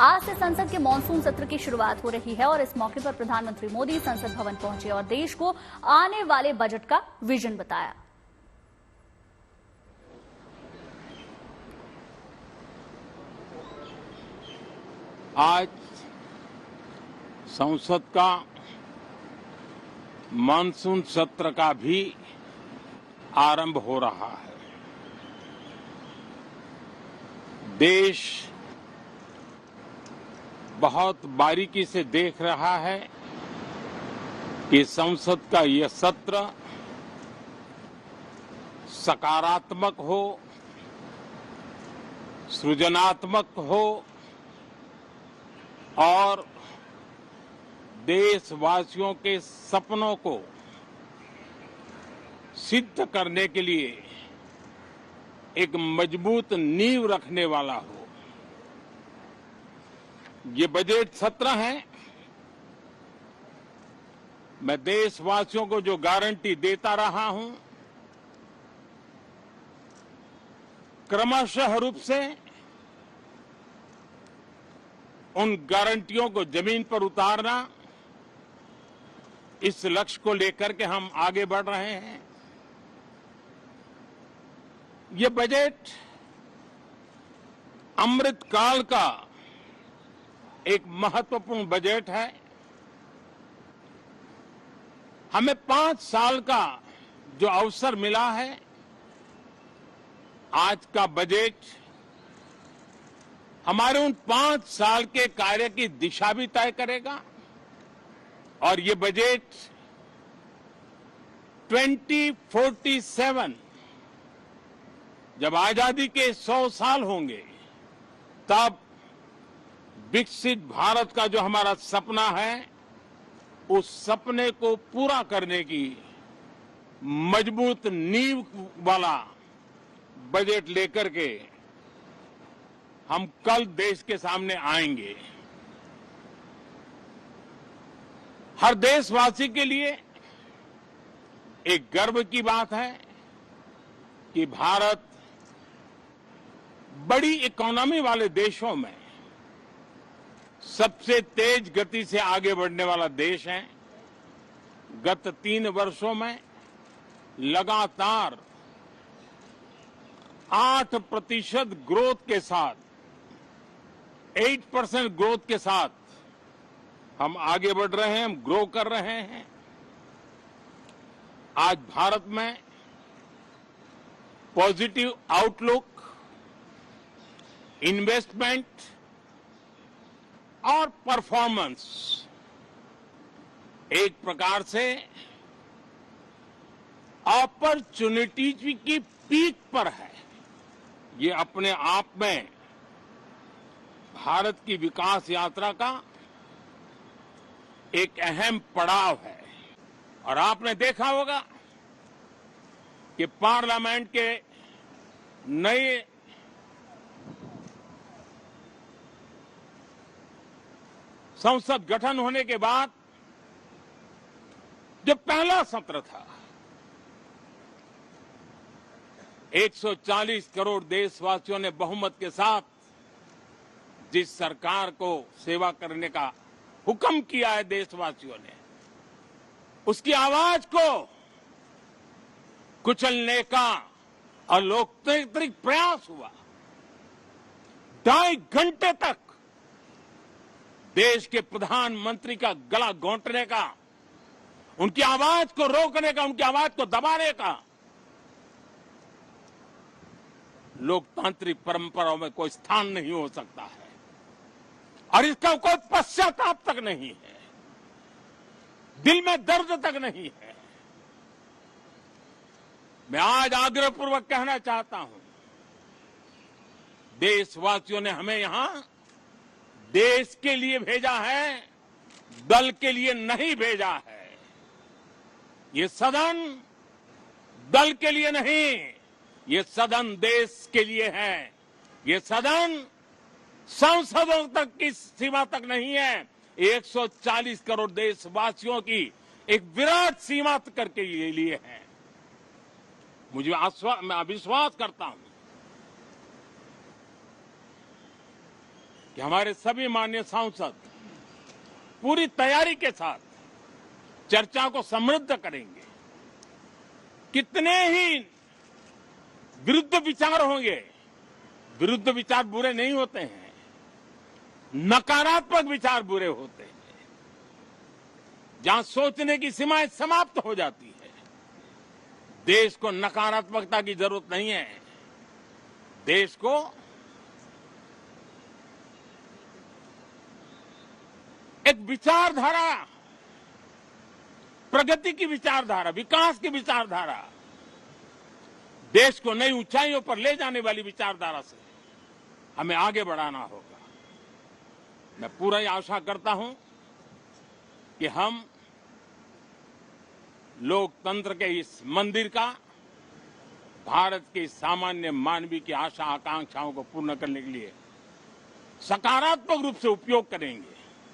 आज से संसद के मानसून सत्र की शुरुआत हो रही है और इस मौके पर प्रधानमंत्री मोदी संसद भवन पहुंचे और देश को आने वाले बजट का विजन बताया। आज संसद का मानसून सत्र का भी आरंभ हो रहा है। देश बहुत बारीकी से देख रहा है कि संसद का यह सत्र सकारात्मक हो, सृजनात्मक हो और देशवासियों के सपनों को सिद्ध करने के लिए एक मजबूत नींव रखने वाला हो। ये बजट सत्र है। मैं देशवासियों को जो गारंटी देता रहा हूं, क्रमशः रूप से उन गारंटियों को जमीन पर उतारना, इस लक्ष्य को लेकर के हम आगे बढ़ रहे हैं। ये बजट अमृतकाल का एक महत्वपूर्ण बजट है। हमें 5 साल का जो अवसर मिला है, आज का बजट हमारे उन 5 साल के कार्य की दिशा भी तय करेगा और ये बजट 2047 जब आजादी के 100 साल होंगे, तब विकसित भारत का जो हमारा सपना है, उस सपने को पूरा करने की मजबूत नींव वाला बजट लेकर के हम कल देश के सामने आएंगे। हर देशवासी के लिए एक गर्व की बात है कि भारत बड़ी इकोनॉमी वाले देशों में सबसे तेज गति से आगे बढ़ने वाला देश है। गत 3 वर्षों में लगातार 8% ग्रोथ के साथ, 8% ग्रोथ के साथ हम आगे बढ़ रहे हैं, हम ग्रो कर रहे हैं। आज भारत में पॉजिटिव आउटलुक, इन्वेस्टमेंट और परफॉर्मेंस एक प्रकार से अपॉर्चुनिटीज की पीक पर है। ये अपने आप में भारत की विकास यात्रा का एक अहम पड़ाव है। और आपने देखा होगा कि पार्लियामेंट के नए संसद गठन होने के बाद जो पहला सत्र था, 140 करोड़ देशवासियों ने बहुमत के साथ जिस सरकार को सेवा करने का हुक्म किया है देशवासियों ने, उसकी आवाज को कुचलने का अलोकतांत्रिक प्रयास हुआ। 2.5 घंटे तक देश के प्रधानमंत्री का गला घोंटने का, उनकी आवाज को रोकने का, उनकी आवाज को दबाने का लोकतांत्रिक परंपराओं में कोई स्थान नहीं हो सकता है और इसका कोई पश्चाताप तक नहीं है, दिल में दर्द तक नहीं है। मैं आज आग्रहपूर्वक कहना चाहता हूं, देशवासियों ने हमें यहां देश के लिए भेजा है, दल के लिए नहीं भेजा है। ये सदन दल के लिए नहीं, ये सदन देश के लिए है। ये सदन सांसदों तक की सीमा तक नहीं है, 140 करोड़ देशवासियों की एक विराट सीमा करके ये लिए है। मैं विश्वास करता हूं कि हमारे सभी माननीय सांसद पूरी तैयारी के साथ चर्चा को समृद्ध करेंगे। कितने ही विरुद्ध विचार होंगे, विरुद्ध विचार बुरे नहीं होते हैं, नकारात्मक विचार बुरे होते हैं। जहां सोचने की सीमाएं समाप्त हो जाती है, देश को नकारात्मकता की जरूरत नहीं है। देश को एक विचारधारा, प्रगति की विचारधारा, विकास की विचारधारा, देश को नई ऊंचाइयों पर ले जाने वाली विचारधारा से हमें आगे बढ़ाना होगा। मैं पूरा आशा करता हूं कि हम लोकतंत्र के इस मंदिर का भारत के सामान्य मानवीय की आशा आकांक्षाओं को पूर्ण करने के लिए सकारात्मक रूप से उपयोग करेंगे।